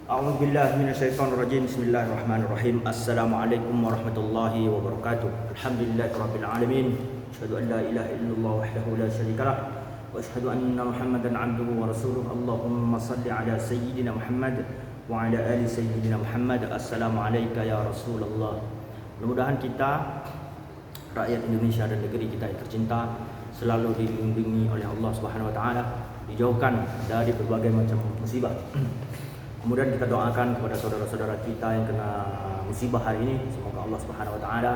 A'udzubillahi minasyaitonirrajim. Bismillahirrahmanirrahim. Assalamualaikum warahmatullahi wabarakatuh. Alhamdulillahirabbil alamin. Asyhadu an la ilaha illallah wahdahu la syarikalah wa asyhadu anna Muhammadan 'abduhu wa rasuluh. Allahumma shalli ala sayyidina Muhammad wa ala ali sayyidina Muhammad. Assalamu alayka ya Rasulullah. Mudah-mudahan kita rakyat Indonesia dan negeri kita yang tercinta selalu dilindungi oleh Allah Subhanahu wa taala, dijauhkan dari berbagai macam musibah. Kemudian kita doakan kepada saudara-saudara kita yang kena musibah hari ini, semoga Allah Subhanahu wa taala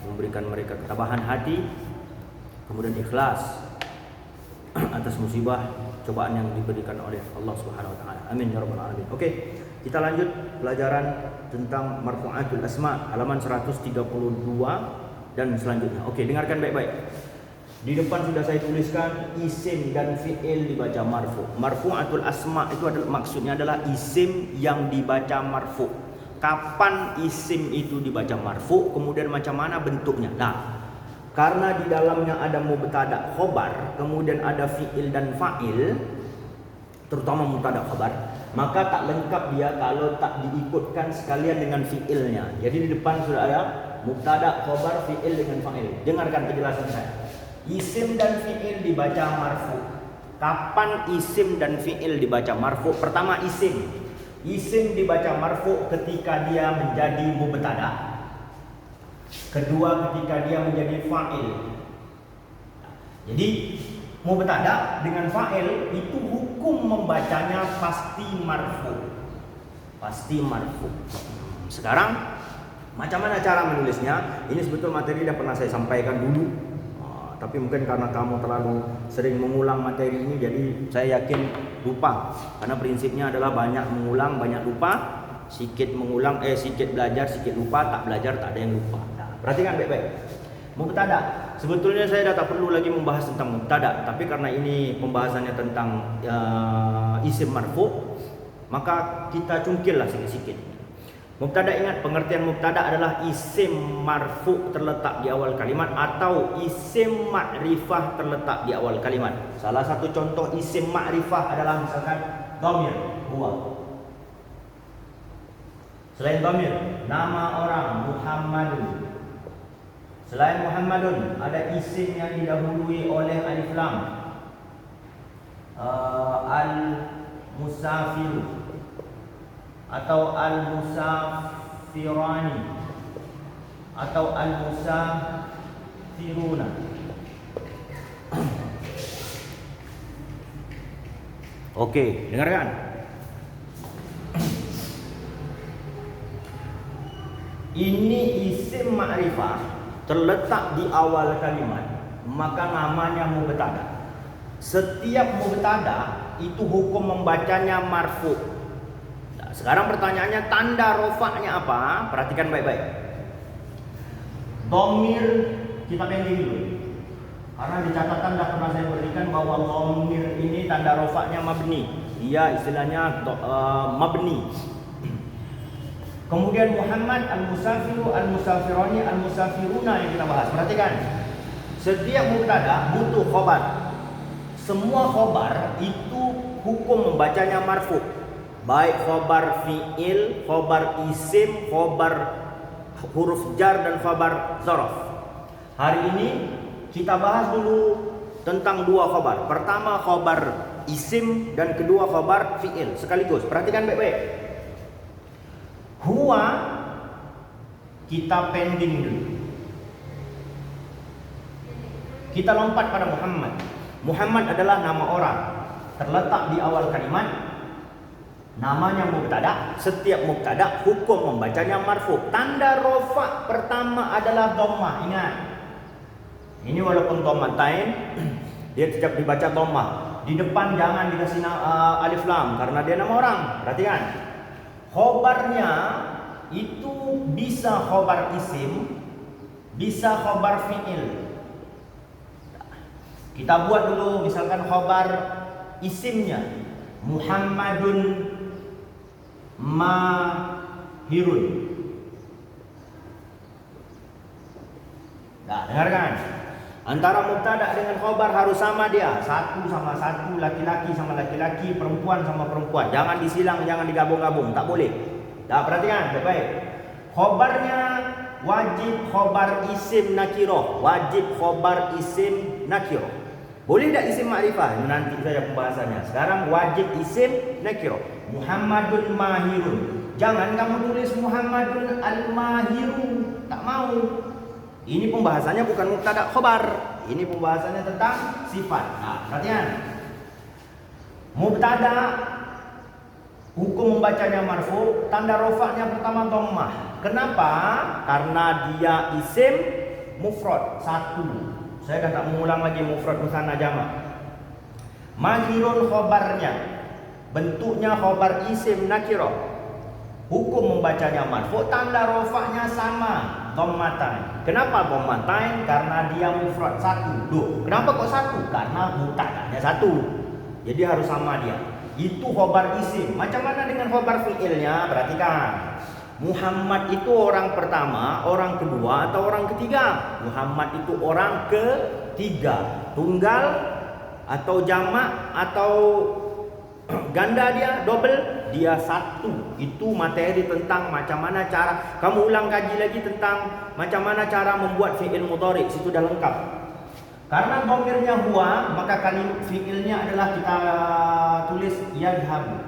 memberikan mereka ketabahan hati, kemudian ikhlas atas musibah cobaan yang diberikan oleh Allah Subhanahu wa taala. Amin ya rabbal alamin. Oke, kita lanjut pelajaran tentang marfu'atul asma halaman 132 dan selanjutnya. Oke, dengarkan baik-baik. Di depan sudah saya tuliskan isim dan fi'il dibaca marfu. Marfu'atul asma itu adalah maksudnya adalah isim yang dibaca marfu. Kapan isim itu dibaca marfu? Kemudian macam mana bentuknya? Nah, karena di dalamnya ada mubtada khobar, kemudian ada fi'il dan fa'il, terutama mubtada khobar, maka tak lengkap dia kalau tak diikutkan sekalian dengan fi'ilnya. Jadi di depan sudah ada mubtada khobar, fi'il dengan fa'il. Dengarkan penjelasan saya. Isim dan fi'il dibaca marfu. Kapan isim dan fi'il dibaca marfu? Pertama isim. Isim dibaca marfu ketika dia menjadi mubtada. Kedua ketika dia menjadi fa'il. Jadi mubtada dengan fa'il itu hukum membacanya pasti marfu. Pasti marfu. Sekarang macam mana cara menulisnya? Ini sebetulnya materi yang pernah saya sampaikan dulu. Tapi mungkin karena kamu terlalu sering mengulang materi ini, jadi saya yakin lupa. Karena prinsipnya adalah banyak mengulang, banyak lupa. Sikit mengulang, sikit belajar, sikit lupa. Tak belajar, tak ada yang lupa. Nah, perhatikan baik-baik. Mubtada. Sebetulnya saya dah tak perlu lagi membahas tentang mubtada. Tapi karena ini pembahasannya tentang isim marfu, maka kita cungkillah sikit-sikit. Mubtada, ingat pengertian mubtada adalah isim marfu terletak di awal kalimat atau isim ma'rifah terletak di awal kalimat. Salah satu contoh isim ma'rifah adalah misalkan dhamir, huwa. Selain dhamir, nama orang Muhammadun. Selain Muhammadun, ada isim yang didahului oleh alif lam. Al-musafiru atau al-musafirani atau al-musafiruna. Oke, dengarkan. Ini isim ma'rifah terletak di awal kalimat, maka namanya mubtada. Setiap mubtada itu hukum membacanya marfu. Sekarang pertanyaannya, tanda rofaknya apa? Perhatikan baik-baik. Dhamir kita pending dulu. Karena di catatan dah pernah saya berikan bahwa dhamir ini tanda rofaknya mabni. Dia istilahnya mabni. Kemudian Muhammad, al-musafiru, al-musafirani, al-musafiruna yang kita bahas. Perhatikan. Setiap mubtada butuh khobar. Semua khobar itu hukum membacanya marfu. Baik khobar fi'il, khobar isim, khobar huruf jar dan khobar zaraf. Hari ini kita bahas dulu tentang dua khobar. Pertama khobar isim dan kedua khobar fi'il sekaligus. Perhatikan baik-baik. Huwa kita pending dulu. Kita lompat pada Muhammad. Muhammad adalah nama orang, terletak di awal kalimat. Namanya mubtada. Setiap mubtada hukum membacanya marfu. Tanda rofa pertama adalah dhammah. Ingat, ini walaupun dhammatain, dia tetap dibaca dhammah. Di depan jangan dikasih alif lam karena dia nama orang. Perhatikan, khobarnya itu bisa khobar isim, bisa khobar fi'il. Kita buat dulu misalkan khobar isimnya Muhammadun mahirun. Nah, dengarkan. Antara mubtada dengan khobar harus sama dia. Satu sama satu, laki-laki sama laki-laki, perempuan sama perempuan. Jangan disilang, jangan digabung-gabung, tak boleh. Dah perhatikan, baik-baik. Khobarnya wajib khobar isim nakiroh. Wajib khobar isim nakiroh. Boleh tak isim ma'rifah? Nanti saja pembahasannya. Sekarang wajib isim nakiroh. Muhammadun mahirun. Jangan kamu tulis Muhammadun al-mahiru. Tak mau. Ini pembahasannya bukan mubtada khobar. Ini pembahasannya tentang sifat. Nah, perhatian. Mubtada hukum membacanya marfu, tanda rofaknya pertama dhammah. Kenapa? Karena dia isim mufrad satu. Saya tak mengulang lagi mufrad musanna jamak. Mahirun khobarnya, bentuknya khobar isim nakirah. Hukum membacanya marfu, tanda rofaknya sama, dhammatan. Kenapa dhammatan? Karena dia mufrad satu. Loh, kenapa kok satu? Karena mubtada'nya satu. Jadi harus sama dia. Itu khobar isim. Macam mana dengan khobar fi'ilnya? Perhatikan. Muhammad itu orang pertama, orang kedua, atau orang ketiga? Muhammad itu orang ketiga. Tunggal atau jamak atau ganda dia, double, dia satu. Itu materi tentang macam mana cara. Kamu ulang kaji lagi tentang macam mana cara membuat fi'il mudhari. Situ dah lengkap. Karena dhamirnya huwa, maka kalimat fi'ilnya adalah kita tulis yadhhabu.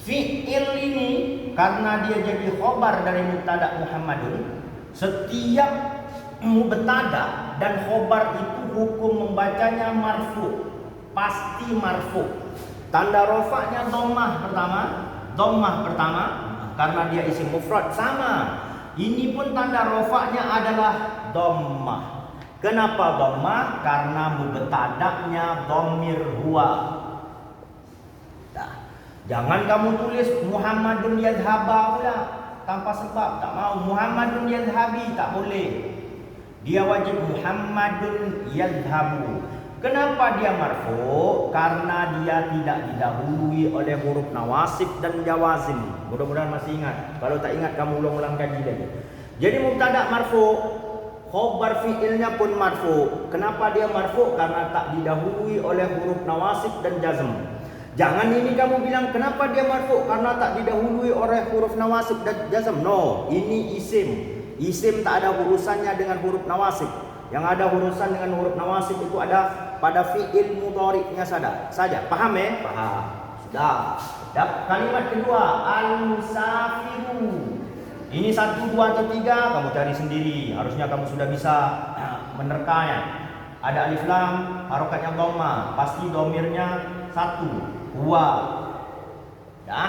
Fi'il ini karena dia jadi khobar dari mubtada Muhammadun, setiap mubtada dan khobar itu hukum membacanya marfu, pasti marfu. Tanda rofaknya dhammah pertama karena dia isim mufrad sama. Ini pun tanda rofaknya adalah dhammah. Kenapa dhammah? Karena mubtada'nya dhamir huwa. Jangan kamu tulis Muhammadun yadhhaba pula tanpa sebab, tak mau. Muhammadun yadhhabi tak boleh. Dia wajib Muhammadun yadhhabu. Kenapa dia marfu? Karena dia tidak didahului oleh huruf nawasib dan jawazim. Mudah-mudahan masih ingat. Kalau tak ingat kamu ulang-ulang kaji lagi. Jadi mubtada marfu, khobar fi'ilnya pun marfu. Kenapa dia marfu? Karena tak didahului oleh huruf nawasib dan jazm. Jangan ini kamu bilang kenapa dia marfu? Karena tak didahului oleh huruf nawasib dan jazm. No, ini isim. Isim tak ada urusannya dengan huruf nawasib. Yang ada urusan dengan huruf nawasib itu ada pada fi'il mudhari'nya saja. Paham ya? Paham. Sudah. Kalimat kedua, al-musafiru. Ini 1, 2 atau 3 kamu cari sendiri. Harusnya kamu sudah bisa menerkanya. Ada alif lam, harokatnya dhamma, pasti dhamirnya 1. Huwa. Ya.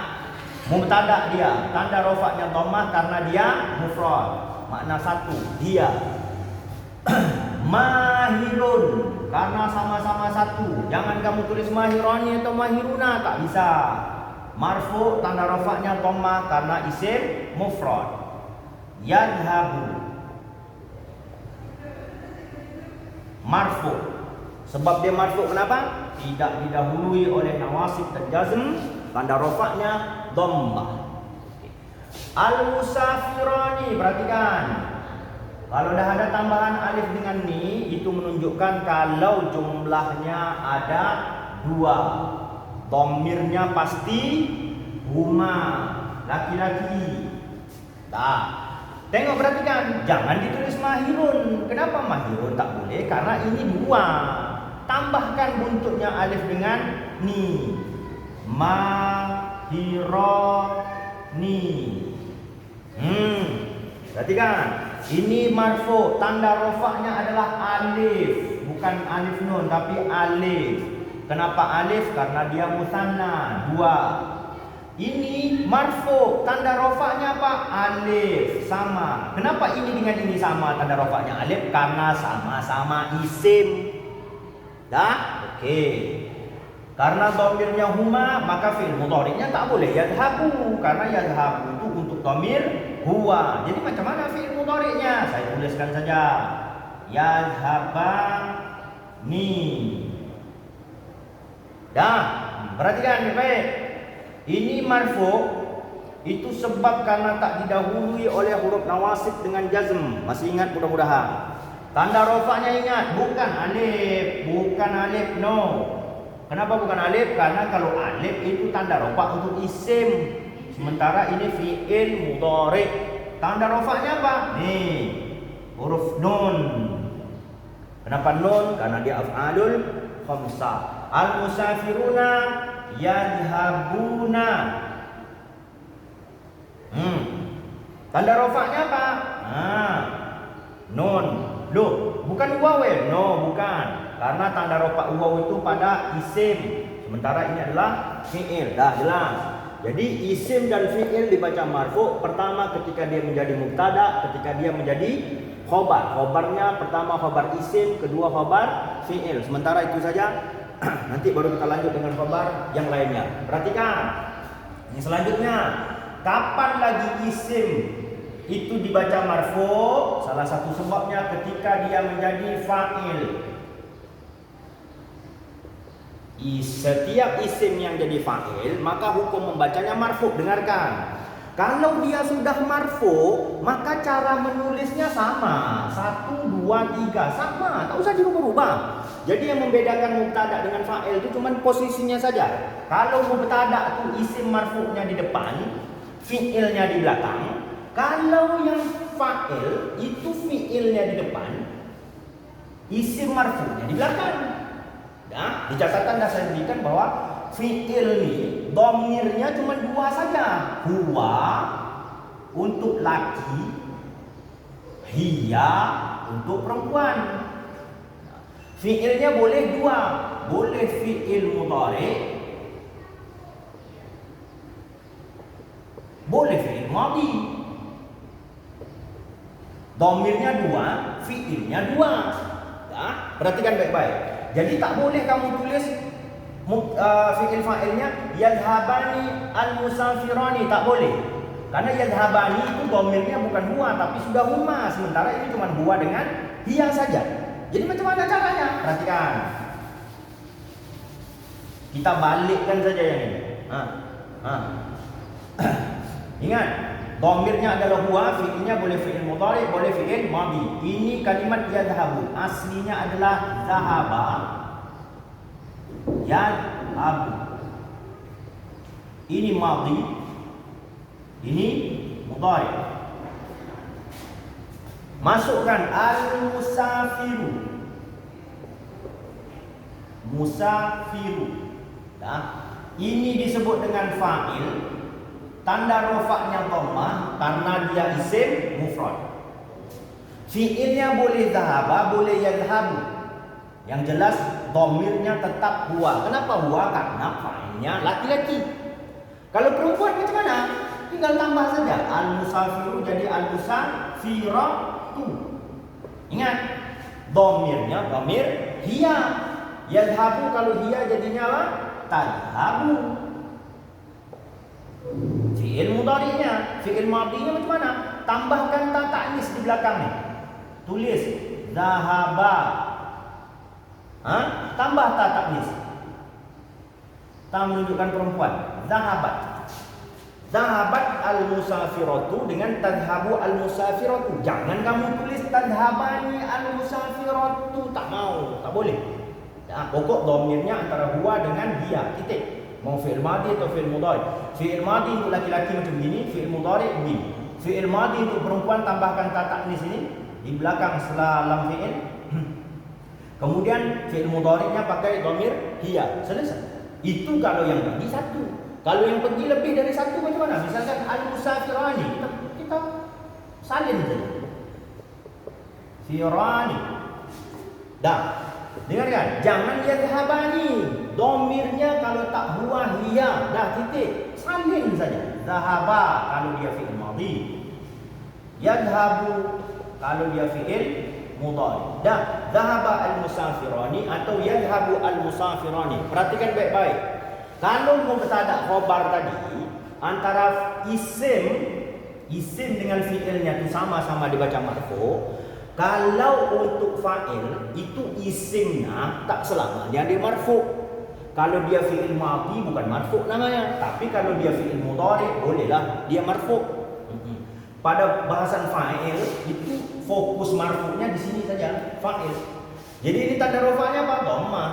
Mubtada dia, tanda rofaknya dhammah karena dia mufrad. Makna 1, dia. Mahirun karena sama-sama 1. Jangan kamu tulis mahironi atau mahiruna, tak bisa. Marfu tanda rofaknya dhammah karena isim mufrad. Yadhhabu marfu. Sebab dia marfu kenapa? Tidak didahului oleh nawasib dan jazm, tanda rofaknya dhammah. Al-musafirani, perhatikan. Kalau dah ada tambahan alif dengan ni, itu menunjukkan kalau jumlahnya ada 2. Dhamirnya pasti huma, laki-laki. Tengok, perhatikan. Jangan ditulis mahirun. Kenapa mahirun tak boleh? Karena ini 2. Tambahkan buntutnya alif dengan ni. Mahironi. Perhatikan. Ini marfu, tanda rofaknya adalah alif, bukan alif nun tapi alif. Kenapa alif? Karena dia musanna, 2. Ini marfu, tanda rofaknya apa? Alif, sama. Kenapa ini dengan ini sama tanda rofaknya alif? Karena sama-sama isim. Dah? Oke. Karena dhamirnya huma, maka fi'il mudhari'nya tak boleh yadhhabu, karena yadhhabu itu untuk dhamir huwa. Jadi macam mana fi'il mudhari'nya? Saya tuliskan saja. Yadhhabani. Dah, perhatikan baik. Ini marfu, Itu sebab karena tak didahului oleh huruf nawasib dengan jazm. Masih ingat mudah-mudahan. Tanda rofaknya ingat, bukan alif, no. Kenapa bukan alif? Karena kalau alif itu tanda rofak untuk isim, sementara ini fi'il mudhari. Tanda rofaknya apa? Nih, huruf nun. Kenapa nun? Karena dia af'alul khamsah. Al-musafiruna yadhhabuna. Tanda rofaknya apa? Nun. Loh, bukan waw. No, bukan. Karena tanda rofak waw itu pada isim, sementara ini adalah fi'il. Dah jelas. Jadi isim dan fi'il dibaca marfu pertama ketika dia menjadi mubtada, ketika dia menjadi khobar. Khobarnya pertama khobar isim, kedua khobar fi'il. Sementara itu saja. Nanti baru kita lanjut dengan khobar yang lainnya. Perhatikan. Yang selanjutnya, kapan lagi isim itu dibaca marfu? Salah satu sebabnya ketika dia menjadi fa'il. Setiap isim yang jadi fa'il, maka hukum membacanya marfu. Dengarkan. Kalau dia sudah marfu, maka cara menulisnya sama. 1, 2, 3 sama, tak usah dirubah-rubah. Jadi yang membedakan mubtada dengan fa'il itu cuma posisinya saja. Kalau mubtada itu isim marfu'nya di depan, fi'ilnya di belakang. Kalau yang fa'il itu fi'ilnya di depan, isim marfu'nya di belakang. Nah, di catatan dah saya berikan bahwa fi'il ini dhamirnya cuma 2 saja. Huwa untuk laki, hiya untuk perempuan. Fi'ilnya boleh 2, boleh fi'il mudhari, boleh fi'il madhi. Dhamirnya 2, fi'ilnya 2. Nah, perhatikan baik-baik. Jadi tak boleh kamu tulis fi'il fa'ilnya yadhhabani al-musafirani, tak boleh. Karena yadhhabani itu dhamirnya bukan huwa tapi sudah huma, sementara ini cuma huwa dengan hiya saja. Jadi macam mana caranya? Perhatikan. Kita balikkan saja yang ini. Ingat, dhamirnya adalah huwa, fi'ilnya boleh fi'il mudhari, boleh fi'il madhi. Ini kalimat yadhhabu, aslinya adalah dhahaba. Yadhhabu. Ini madhi, ini mudhari. Masukkan al-musafiru. Musafiru. Nah, ini disebut dengan fa'il. Tanda rofaknya dhammah karena dia isim mufrad. Fi'ilnya boleh dhahaba, boleh yadhhabu. Yang jelas dhamirnya tetap huwa. Kenapa huwa? Karena fa'ilnya laki-laki. Kalau perempuan macam mana? Tinggal tambah saja al-musafiru jadi al-musafiratu. Ingat, dhamirnya dhamir hiya. Yadhhabu kalau hiya jadinya apa? Tadhhabu. Fi'il mudhari'nya, fi'il madhinya macam mana? Tambahkan ta ta'nis di belakangnya. Tulis dhahaba. Tambah ta ta'nis. Ta menunjukkan perempuan. Dhahabat. Dhahabat al-musafiratu dengan tadhhabu al-musafiratu. Jangan kamu tulis tadhhabani al-musafiratu. Tak mau, tak boleh. Ya, pokok dhamirnya antara huwa dengan hiya. Titik. Mau fi'il madhi atau fi'il mudhari. Fi'il madhi untuk laki-laki macam begini, fi'il mudhari begini. Fi'il madhi untuk perempuan tambahkan ta ta'nis ini di belakang setelah lam fi'il. Kemudian fi'il mudhari'nya pakai dhamir hiya. Selesai. Itu kalau yang pergi satu. Kalau yang pergi lebih dari satu macam mana? Misalkan al-musafirani, kita salin saja. Firani. Dah. Dengarkan, jangan yadhhabani. Dhamirnya kalau tak huwa hiya, dah titik. Salin saja. Dhahaba kalau dia fi'il madhi. Yadhhabu kalau dia fi'il mudhari. Dah, dhahaba al-musafirani atau yadhhabu al-musafirani. Perhatikan baik-baik. Kalau mubtada khabar tadi antara isim dengan fi'ilnya itu sama-sama dibaca marfu. Kalau untuk fa'il itu isimnya tak selamanya dia marfu. Kalau dia fi'il madhi bukan marfu namanya, tapi kalau dia fi'il mudhari bolehlah dia marfu. Pada bahasan fa'il itu fokus marfu'nya di sini saja, fa'il. Jadi ini tanda rofa'nya apa? Dhammah.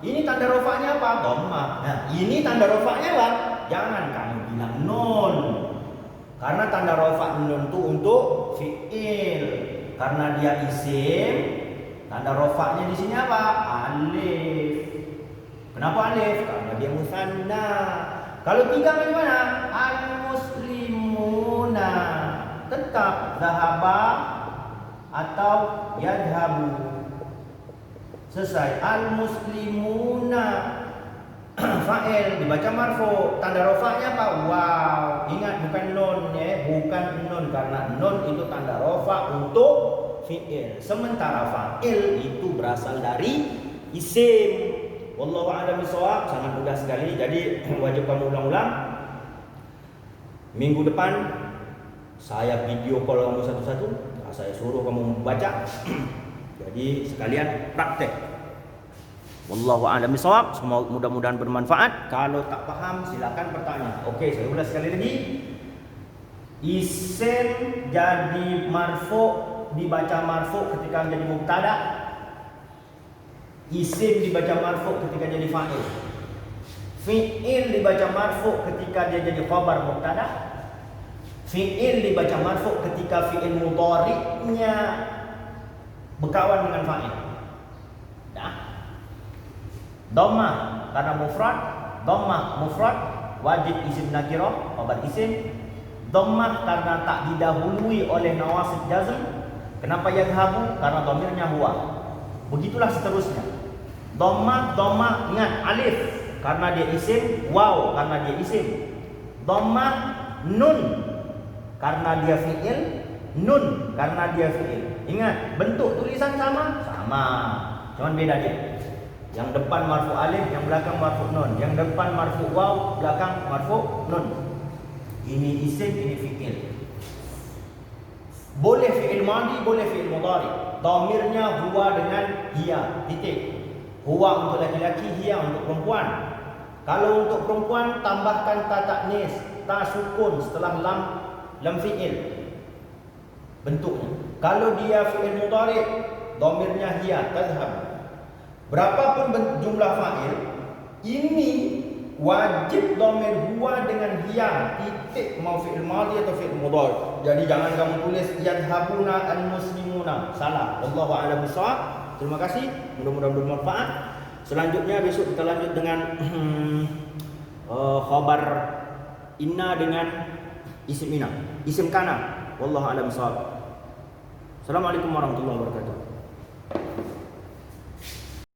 Ini tanda rofa'nya apa? Dhammah. Nah, ini tanda rofa'nya apa? Jangan kamu bilang nun. Karena tanda rofa' nun itu untuk fi'il. Karena dia isim, tanda rofa'nya di sini apa? Alif. Kenapa alif? Karena dia musanna. Kalau tiga bagaimana? Al-muslimuna. Tetap zahaba atau yadhabu. Selesai. Al-muslimuna. Fa'il dibaca marfu. Tanda rofa'nya apa? Wow. Ingat bukan nun ya, bukan nun, karena nun itu tanda rofa untuk fi'il. Sementara fa'il itu berasal dari isim. Wallahu a'lam bishawab. Sangat mudah sekali. Jadi wajib kamu ulang-ulang. Minggu depan saya video call kamu satu-satu. Saya suruh kamu membaca. Jadi sekalian praktek. Wallahu a'lam bishawab. Semoga mudah-mudahan bermanfaat. Kalau tak paham silakan bertanya. Oke, saya ulas sekali lagi. Isim jadi marfu, dibaca marfu ketika menjadi mubtada. Isim dibaca marfu ketika jadi fa'il. Fi'il dibaca marfu ketika dia jadi khabar mubtada. Fi'il dibaca marfu ketika fi'il mudhari'nya berkawan dengan fa'il. Dah. Dhammah karena mufrad, dhammah mufrad wajib isim nakirah, khabar isim. Dhammah karena tak didahului oleh nawasib jazm. Kenapa yadhabu? Karena dhamirnya huwa. Begitulah seterusnya. Dhammah, ingat alif karena dia isim, waw karena dia isim. Dhammah nun karena dia fi'il, nun karena dia fi'il. Ingat, bentuk tulisan sama, cuman beda dia. Yang depan marfu alif, yang belakang marfu nun. Yang depan marfu waw, belakang marfu nun. Ini isim, ini fi'il. Boleh fi'il madhi, boleh fi'il mudhari. Dhamirnya huwa dengan hiya, titik. Huwa untuk laki-laki, hiya untuk perempuan. Kalau untuk perempuan tambahkan ta ta'nis, ta sukun setelah lam fi'il. Bentuknya. Kalau dia fi'il mudhari, dhamirnya hiya, tadhhab. Berapapun jumlah fa'il, ini wajib dhamir huwa dengan hiya, titik, mau fi'il madhi atau fi'il mudhari. Jadi jangan kamu tulis yadhabuna al-muslimuna. Salah. Wallahu a'lam bishawab. Terima kasih, mudah-mudahan bermanfaat. Selanjutnya besok kita lanjut dengan khabar inna dengan isim ina, isim kana. Wallahu a'lam bishawab. Assalamualaikum warahmatullahi wabarakatuh.